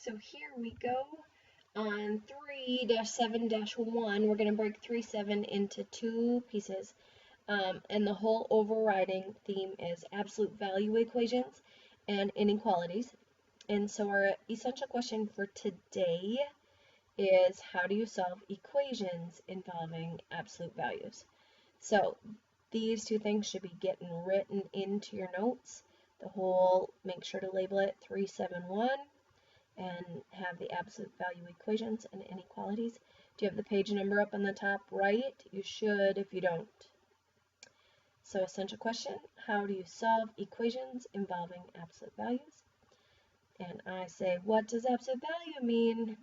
So here we go on 3-7-1. We're going to break 3-7 into two pieces. And the whole overriding theme is absolute value equations and inequalities. And so our essential question for today is, how do you solve equations involving absolute values? So these two things should be getting written into your notes. The whole, make sure to label it 3-7-1 and have the absolute value equations and inequalities. Do you have the page number up on the top right? You should if you don't. So essential question, how do you solve equations involving absolute values? And I say, what does absolute value mean?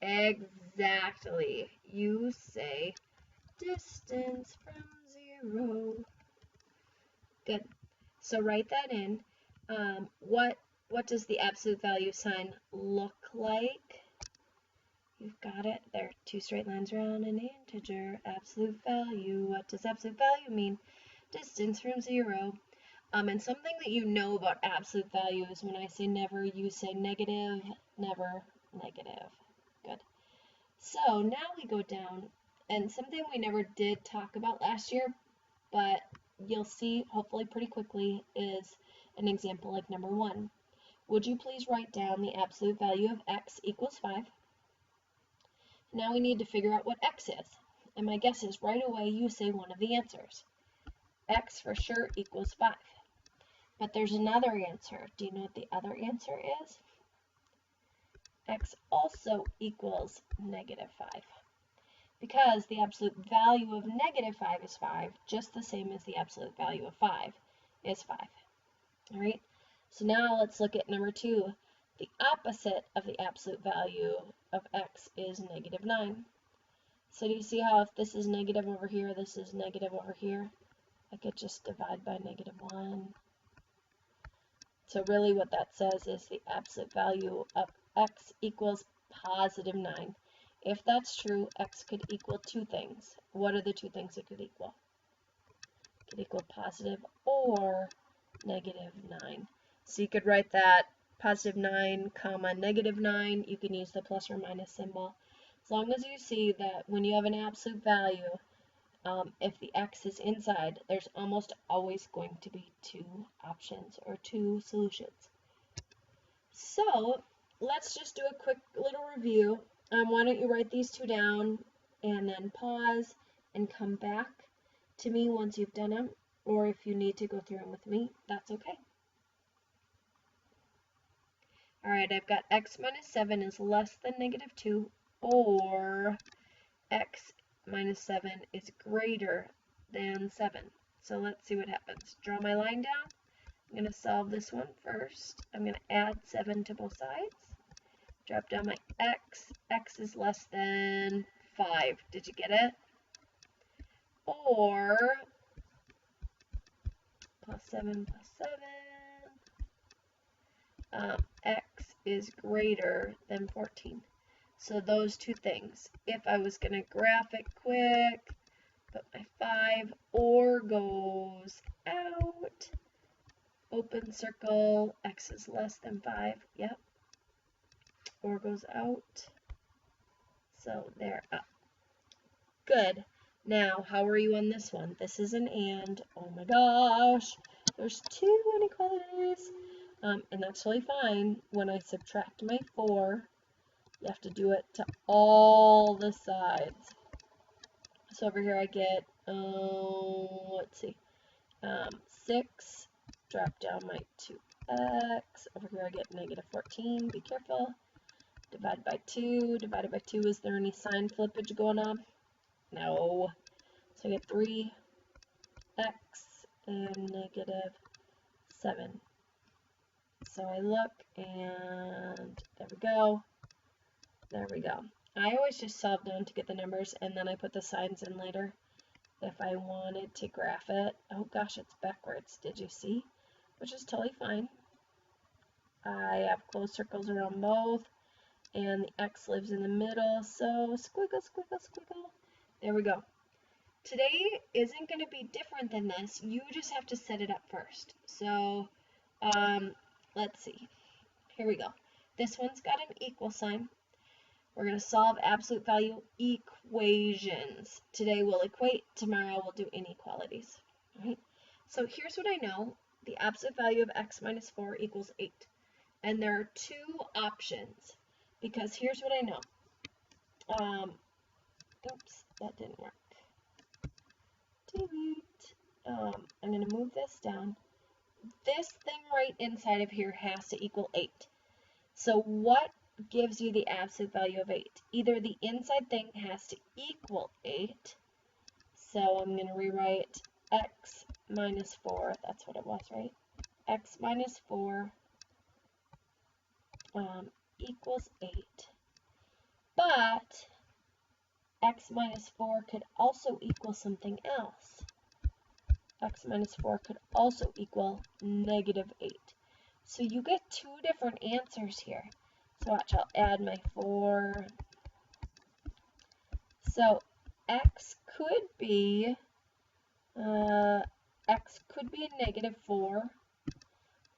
Exactly. You say distance from 0. Good. So write that in. What does the absolute value sign look like? You've got it. There are two straight lines around an integer. Absolute value. What does absolute value mean? Distance from 0. And something that you know about absolute values, when I say never, you say negative, never, negative. Good. So now we go down, and something we never did talk about last year, but you'll see hopefully pretty quickly, is an example like number 1. Would you please write down the absolute value of x equals 5? Now we need to figure out what x is. And my guess is right away you say one of the answers. X for sure equals 5. But there's another answer. Do you know what the other answer is? X also equals negative 5. Because the absolute value of negative 5 is 5, just the same as the absolute value of 5 is 5. All right? So now let's look at number 2. The opposite of the absolute value of x is negative 9. So do you see how if this is negative over here, this is negative over here? I could just divide by negative 1. So really what that says is the absolute value of x equals positive 9. If that's true, x could equal two things. What are the two things it could equal? It could equal positive or negative 9. So you could write that positive 9, comma, negative 9. You can use the plus or minus symbol. As long as you see that when you have an absolute value, if the x is inside, there's almost always going to be two options or two solutions. So let's just do a quick little review. Why don't you write these two down and then pause and come back to me once you've done them, or if you need to go through them with me, that's okay. Alright, I've got x minus 7 is less than negative 2, or x minus 7 is greater than 7. So let's see what happens. Draw my line down. I'm going to solve this one first. I'm going to add 7 to both sides. Drop down my x. X is less than 5. Did you get it? Or plus 7 plus 7. X is greater than 14. So those two things. If I was going to graph it quick, put my 5, or goes out, open circle, x is less than 5, yep, or goes out, so they're up. Good. Now, how are you on this one? This is an and. Oh my gosh, there's two inequalities, and that's totally fine. When I subtract my 4, you have to do it to all the sides. So over here I get, let's see, 6, drop down my 2x, over here I get negative 14, be careful, divide by 2, divided by 2, is there any sign flippage going on? No. So I get 3x and negative 7. So I look, and there we go. There we go. I always just solve down to get the numbers, and then I put the signs in later if I wanted to graph it. Oh gosh, it's backwards. Did you see? Which is totally fine. I have closed circles around both, and the x lives in the middle, so squiggle, squiggle, squiggle. There we go. Today isn't going to be different than this. You just have to set it up first. So, let's see. here we go. This one's got an equal sign. We're going to solve absolute value equations. Today we'll equate, tomorrow we'll do inequalities. All right? So here's what I know. The absolute value of x minus 4 equals 8. And there are two options, because here's what I know. Oops, that didn't work. Delete. I'm going to move this down. This thing right inside of here has to equal 8. So what gives you the absolute value of 8? Either the inside thing has to equal 8. So I'm going to rewrite x minus 4. That's what it was, right? X minus 4 equals 8. But x minus 4 could also equal something else. X minus 4 could also equal negative 8. So you get two different answers here. So watch, I'll add my 4. So x could be a negative 4,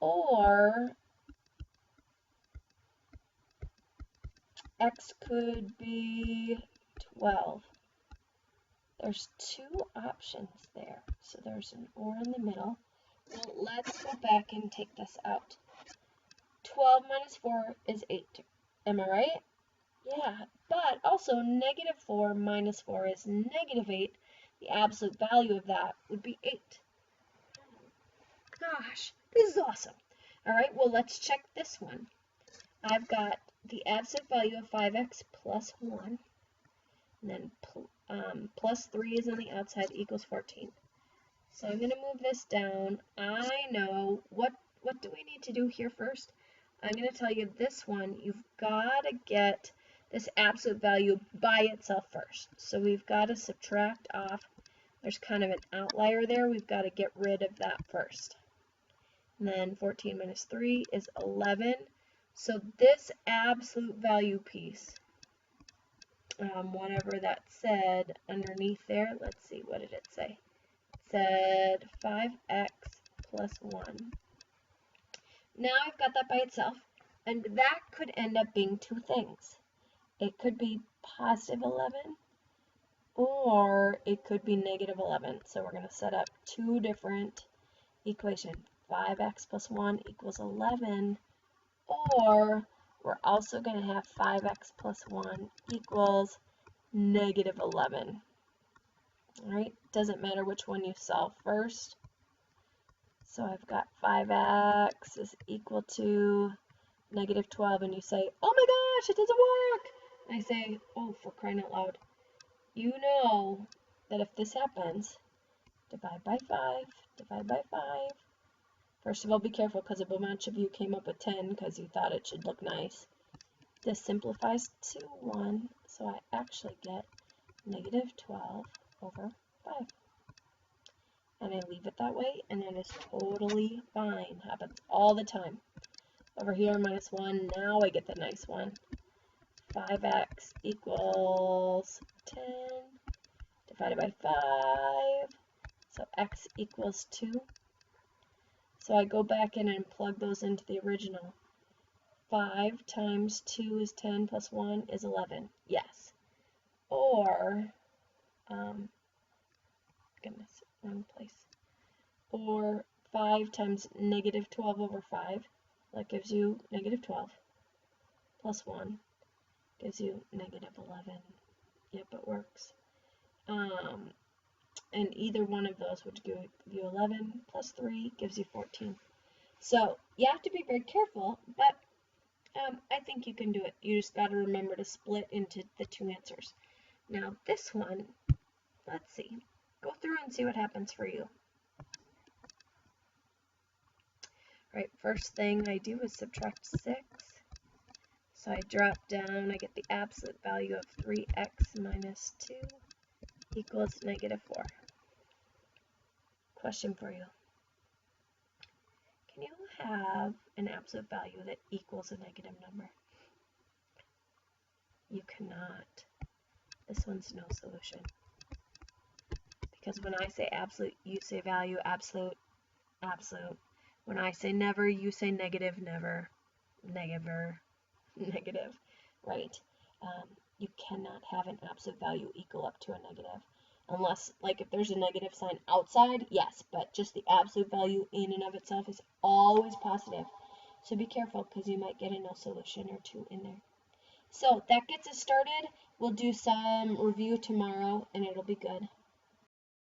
or x could be 12. There's two options there. So there's an or in the middle. Well, let's go back and take this out. 12 minus 4 is 8. Am I right? Yeah, but also negative 4 minus 4 is negative 8. The absolute value of that would be 8. Gosh, this is awesome. All right, well, let's check this one. I've got the absolute value of 5x plus 1, and then plus 3 is on the outside equals 14. So I'm going to move this down. I know, what do we need to do here first? I'm going to tell you this one, you've got to get this absolute value by itself first. So we've got to subtract off. There's kind of an outlier there. We've got to get rid of that first. And then 14 minus 3 is 11. So this absolute value piece, whatever that said underneath there, let's see, what did it say? It said 5x plus 1. Now I've got that by itself, and that could end up being two things. It could be positive 11, or it could be negative 11. So we're going to set up two different equations. 5x plus 1 equals 11, or we're also going to have 5x plus 1 equals negative 11. All right, doesn't matter which one you solve first. So I've got 5x is equal to negative 12, and you say, oh my gosh, it doesn't work. And I say, oh, for crying out loud. You know that if this happens, divide by 5, divide by 5. First of all, be careful, because a bunch of you came up with 10 because you thought it should look nice. This simplifies to 1, so I actually get negative 12 over 5. And I leave it that way, and it is totally fine. Happens all the time. Over here, minus 1, now I get the nice one. 5x equals 10 divided by 5. So x equals 2. So I go back in and plug those into the original. 5 times 2 is 10 plus 1 is 11. Yes. Or, goodness, wrong place. Or 5 times negative 12 over 5. That gives you negative 12. Plus 1 gives you negative 11. Yep, it works. And either one of those would give you 11 plus 3 gives you 14. So you have to be very careful, but I think you can do it. You just got to remember to split into the two answers. Now this one, let's see. Go through and see what happens for you. All right, first thing I do is subtract 6. So I drop down, I get the absolute value of 3x minus 2 equals negative 4. Question for you. Can you have an absolute value that equals a negative number? You cannot. This one's no solution. Because when I say absolute, you say value, absolute, absolute. When I say never, you say negative, never. negative or negative, right? You cannot have an absolute value equal up to a negative. Unless, like, if there's a negative sign outside, yes, but just the absolute value in and of itself is always positive. So be careful, because you might get a no solution or two in there. So that gets us started. We'll do some review tomorrow, and it'll be good.